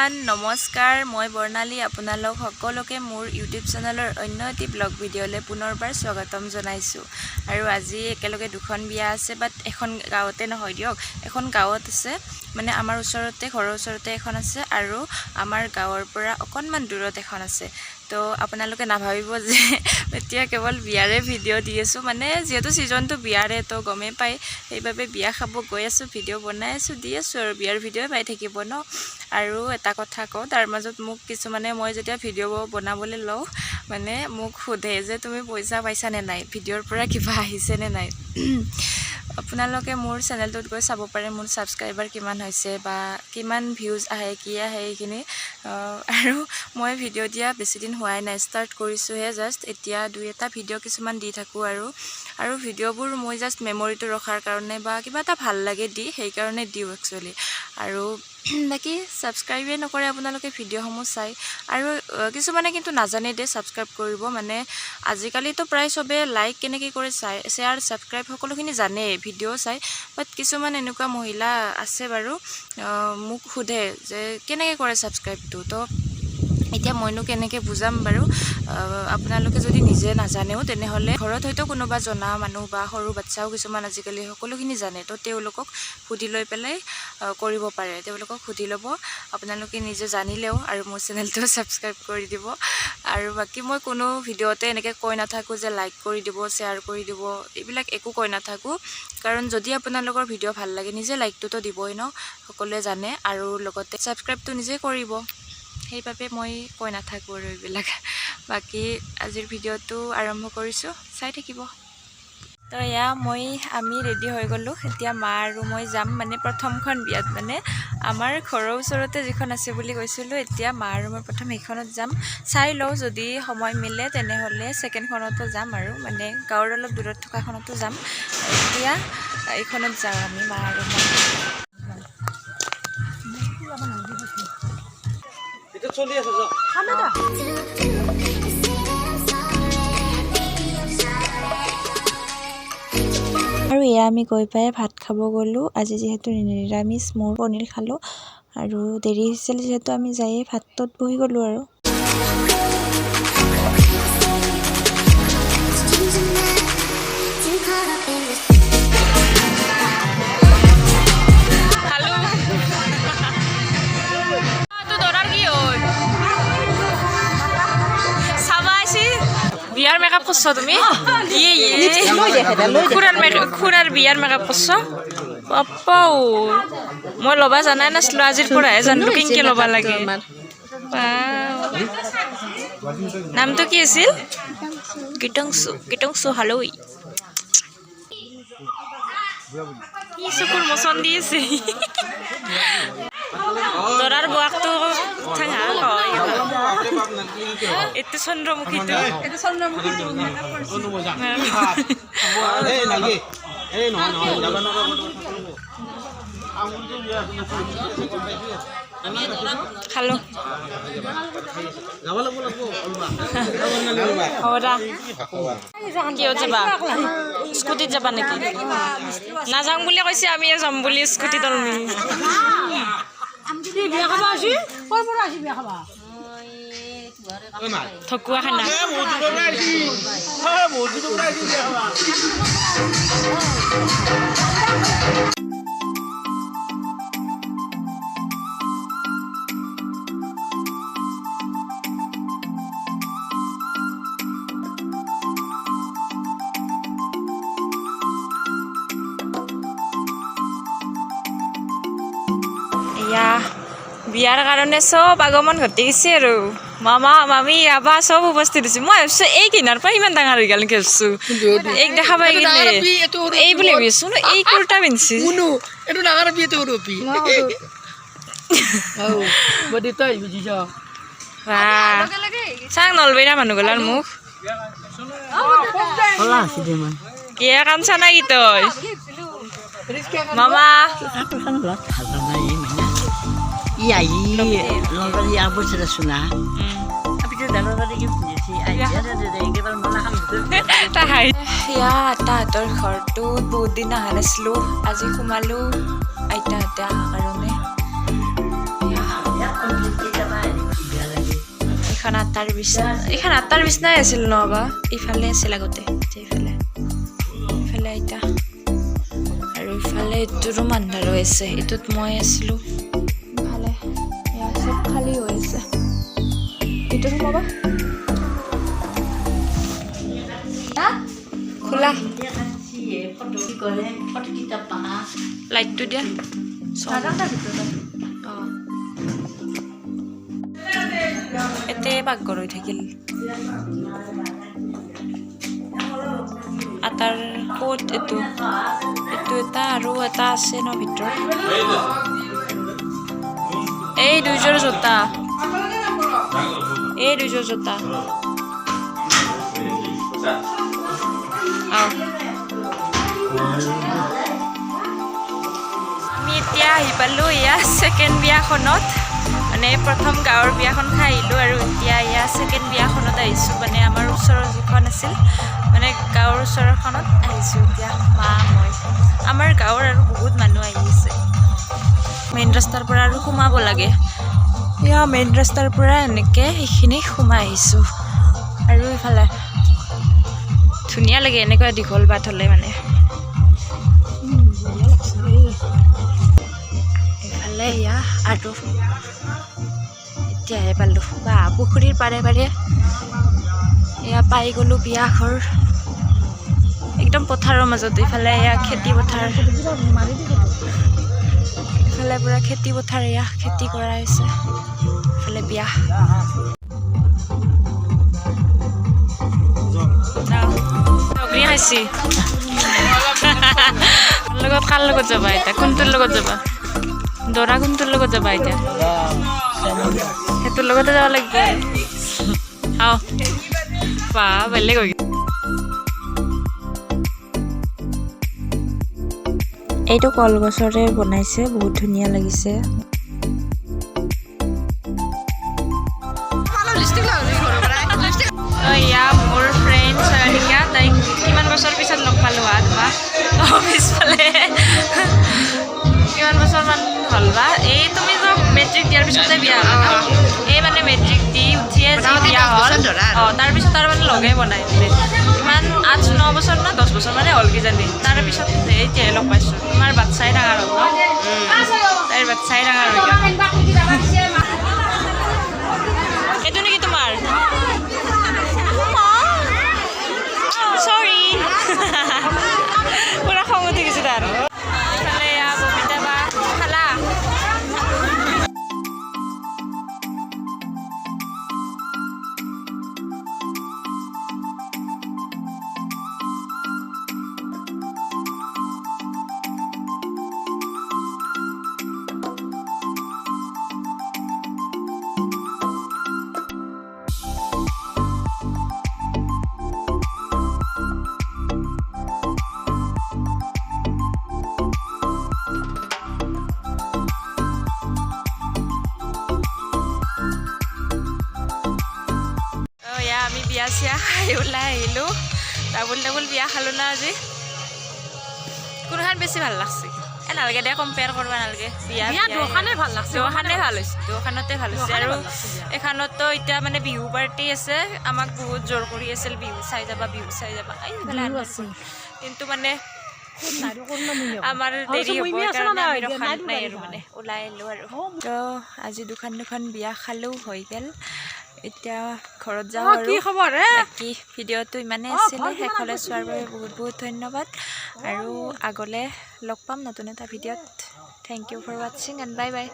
everyone নমস্কাৰ মই বৰ্ণালী আপোনালোক সকলোকে মোৰ ইউটিউব চেনেলৰ অন্য এটি ব্লগ ভিডিঅ'লৈ পুনৰবাৰ স্বাগতম জনাইছোঁ আৰু আজি একেলগে দুখন বিয়া আছে বাট এখন গাঁৱতে নহয় দিয়ক এখন গাঁৱত আছে মানে আমাৰ ওচৰতে ঘৰৰ ওচৰতে এখন আছে আৰু আমাৰ গাঁৱৰ পৰা অকণমান দূৰত এখন আছে তো আপোনালোকে নাভাবিব যে এতিয়া কেৱল বিয়াৰে ভিডিঅ' দি আছোঁ মানে যেহেতু ছিজনটো বিয়াৰে তো গমেই পায় সেইবাবে বিয়া খাব গৈ আছোঁ ভিডিঅ' বনাই আছোঁ দি আছোঁ আৰু বিয়াৰ ভিডিঅ' পাই থাকিব ন আৰু এটা কথা কওঁ তাৰ মাজত মোক কিছুমানে মই যেতিয়া ভিডিঅ' বনাবলৈ লওঁ মানে মোক সোধে যে তুমি পইচা পাইছানে নাই ভিডিঅ'ৰ পৰা কিবা আহিছেনে নাই আপোনালোকে মোৰ চেনেলটোত গৈ চাব পাৰে মোৰ ছাবস্ক্ৰাইবাৰ কিমান হৈছে বা কিমান ভিউজ আহে কি আহে এইখিনি আৰু মই ভিডিঅ' দিয়া বেছিদিন হোৱাই নাই ষ্টাৰ্ট কৰিছোঁহে জাষ্ট এতিয়া দুই এটা ভিডিঅ' কিছুমান দি থাকোঁ আৰু ভিডিঅ'বোৰ মই জাষ্ট মেমৰিটো ৰখাৰ কাৰণে বা কিবা এটা ভাল লাগে দি সেইকাৰণে দিওঁ একচুৱেলি আৰু বাকী ছাবস্ক্ৰাইবেই নকৰে আপোনালোকে ভিডিঅ'সমূহ চাই আৰু কিছুমানে কিন্তু নাজানে দে ছাবস্ক্ৰাইব কৰিব মানে আজিকালিতো প্ৰায় চবে লাইক কেনেকৈ কৰে চাই শ্বেয়াৰ ছাবস্ক্ৰাইব সকলোখিনি জানে ভিডিঅ' চাই বাট কিছুমান এনেকুৱা মহিলা আছে বাৰু মোক সোধে যে কেনেকৈ কৰে ছাবস্ক্ৰাইবটো তো এতিয়া মইনো কেনেকৈ বুজাম বাৰু আপোনালোকে যদি নিজে নাজানেও তেনেহ'লে ঘৰত হয়তো কোনোবা জনা মানুহ বা সৰু বাচ্চাও কিছুমান আজিকালি সকলোখিনি জানে তো তেওঁলোকক সুধি লৈ পেলাই কৰিব পাৰে তেওঁলোকক সুধি ল'ব আপোনালোকে নিজে জানিলেও আৰু মোৰ চেনেলটো ছাবস্ক্ৰাইব কৰি দিব আৰু বাকী মই কোনো ভিডিঅ'তে এনেকৈ কৈ নাথাকোঁ যে লাইক কৰি দিব শ্বেয়াৰ কৰি দিব এইবিলাক একো কৈ নাথাকোঁ কাৰণ যদি আপোনালোকৰ ভিডিঅ' ভাল লাগে নিজে লাইকটোতো দিবই ন সকলোৱে জানে আৰু লগতে ছাবস্ক্ৰাইবটো নিজে কৰিব সেইবাবে মই কৈ নাথাকোঁ আৰু এইবিলাক বাকী আজিৰ ভিডিঅ'টো আৰম্ভ কৰিছোঁ চাই থাকিব তো এয়া আমি ৰেডি হৈ গ'লোঁ এতিয়া মা আৰু মই যাম মানে প্ৰথমখন বিয়াত মানে আমাৰ ঘৰৰ ওচৰতে যিখন আছে বুলি কৈছিলোঁ এতিয়া মা আৰু মই প্ৰথম সেইখনত যাম চাই লওঁ যদি সময় মিলে তেনেহ'লে ছেকেণ্ডখনতো যাম আৰু মানে গাঁৱৰ অলপ দূৰত থকাখনতো যাম এতিয়া এইখনত যাওঁ আমি মা আৰু মই চলি আছে আৰু এয়া আমি গৈ পাই ভাত খাব গ'লোঁ আজি যিহেতু নিৰামিষ মোৰ পনীৰ খালোঁ আৰু দেৰি হৈছিল যিহেতু আমি যায়ে ভাতত বহি গ'লোঁ আৰু বিয়াৰ মেকআপ কৰছো তুমি খুৰাৰ বিয়াৰ মেকআপ কৰছো পাপাও মই ল'বা জানাই নাছিলো আজিৰ পৰাহে জানিলো কেনেকৈ ল'বা লাগে নামটো কি আছিল গীতংশু হালৈ কি চকুৰ মচন দি আছে দৰাৰ বোৱাকটো ঠাঙা কয় এইটো চন্দ্ৰমুখীটো খালো কিয় যাবা স্কুটিত যাবা নেকি নাযাওঁ বুলি কৈছে আমি যাম বুলি স্কুটিত ঠকুৱা খানা বিয়াৰ কাৰণে চব আগমন ঘটি গৈছে আৰু মামা মামী আবা চব উপস্থিত হৈছে মই ভাবিছোঁ এই কিনাৰ পৰা ইমান ডাঙৰ হৈ গ'ল নেকি ভাবিছোঁ এইক দেখা পাই কিনে এই বুলি ভাবিছোঁ এই কুৰ্তা পিন্ধিছে চাং নলবেইৰা মানুহগলাৰ মুখ কিয় কামছা নাই কি তই মামা আইতাহঁতৰ ঘৰটোত বহুত দিন অহা নাছিলোঁ আজি সোমালোঁ আইতাহঁতে অহাৰ কাৰণে এইখন আটাৰ বিছনা এইখন আটাৰ বিছনাই আছিল নহবা ইফালে আছিল আগতে এইফালে ইফালে আইতা আৰু ইফালে এইটো ৰুম আন্ধাৰ হৈ আছে এইটোত মই আছিলোঁ ইফালে এয়া চব খালী হৈ আছে এইটো সোমাবা খোলা লাইটটো দিয়া এতে পাকঘৰ হৈ থাকিল আটাৰ ক'ত এইটো এটা আৰু এটা আছে ন ভিতৰত এই দুইযোৰ জোতা আমি এতিয়া আহি পালোঁ এয়া ছেকেণ্ড বিয়াখনত মানে প্ৰথম গাঁৱৰ বিয়াখন খাই আহিলোঁ আৰু এতিয়া এয়া ছেকেণ্ড বিয়াখনত আহিছোঁ মানে আমাৰ ওচৰৰ যিখন আছিল মানে গাঁৱৰ ওচৰৰখনত আহিছোঁ এতিয়া মা মই আমাৰ গাঁৱৰ আৰু বহুত মানুহ আহি আছে মেইন ৰাস্তাৰ পৰা আৰু সোমাব লাগে এয়া মেইন ৰাস্তাৰ পৰা এনেকৈ সেইখিনি সোমাই আহিছোঁ আৰু ইফালে ধুনীয়া লাগে এনেকুৱা দীঘল বাট হ'লে মানে এইফালে এয়া আৰু এতিয়াহে পালোঁ বা পুখুৰীৰ পাৰে পাৰে এয়া পাই গ'লোঁ বিয়া ঘৰ একদম পথাৰৰ মাজত ইফালে এয়া খেতি পথাৰ ইফালে পুৰা খেতি পথাৰ এয়া খেতি কৰা হৈছে ইফালে বিয়া অগ্নি খাইছি লগত কাৰ লগত যাবা এতিয়া কোনটোৰ লগত যাবা দৰা কোনটোৰ লগত যাবা এতিয়া সেইটোৰ লগতে যাব লাগিব খাওঁ বা বেলেগ হৈ এইটো কলগছৰে বনাইছে বহুত ধুনীয়া লাগিছে এয়া মোৰ ফ্ৰেণ্ড চয়নিকা তাইক কিমান বছৰ পিছত লগ পালোঁ তোমাক পিছফালে কিমান বছৰমান হ'ল বা এই তুমি যে মেট্ৰিক দিয়াৰ পিছতে বিয়া হ'ল ন এই মানে মেট্ৰিক দি উঠিয়ে যি বিয়া হ'ল তাৰপিছত আৰু মানে লগে বনাই দিলে ইমান 8-9 বছৰ না 10 বছৰ মানে হ'ল কিজানি তাৰপিছত এতিয়াহে লগ পাইছোঁ তোমাৰ বাচ্ছাই ডাঙৰ হ'ল ন তাইৰ বাচ্ছাই ডাঙৰ হৈ গ'ল এইটো নেকি তোমাৰ চৰি পুৰা খং উঠি গৈছে তাৰ আমি বিয়া চিয়া খাই ওলাই আহিলোঁ ডাবুল বিয়া খালোঁ না আজি কোনখন বেছি ভাল লাগছে নালাগে দে কম্পেয়াৰ কৰিব নালাগে বিয়া দুখানে ভাল লাগছে দুখানে ভাল হৈছে দুখানতে ভাল হৈছে আৰু এখনতো এতিয়া মানে বিহু পাৰ্টি আছে আমাক বহুত জোৰ কৰি আছিল বিহু চাই যাবা এইফালে কিন্তু মানে আমাৰ দেৰি হ'ব কাৰণে আমি ৰখা নাই আৰু মানে ওলাই আহিলোঁ আৰু তো আজি দুখন বিয়া খালোঁ হৈ গ'ল এতিয়া ঘৰত যাওঁ আৰু বাকী ভিডিঅ'টো ইমানেই আছিলে শেষলৈ চোৱাৰ বাবে বহুত ধন্যবাদ আৰু আগলৈ লগ পাম নতুন এটা ভিডিঅ'ত থেংক ইউ ফৰ ৱাচিং এণ্ড বাই বাই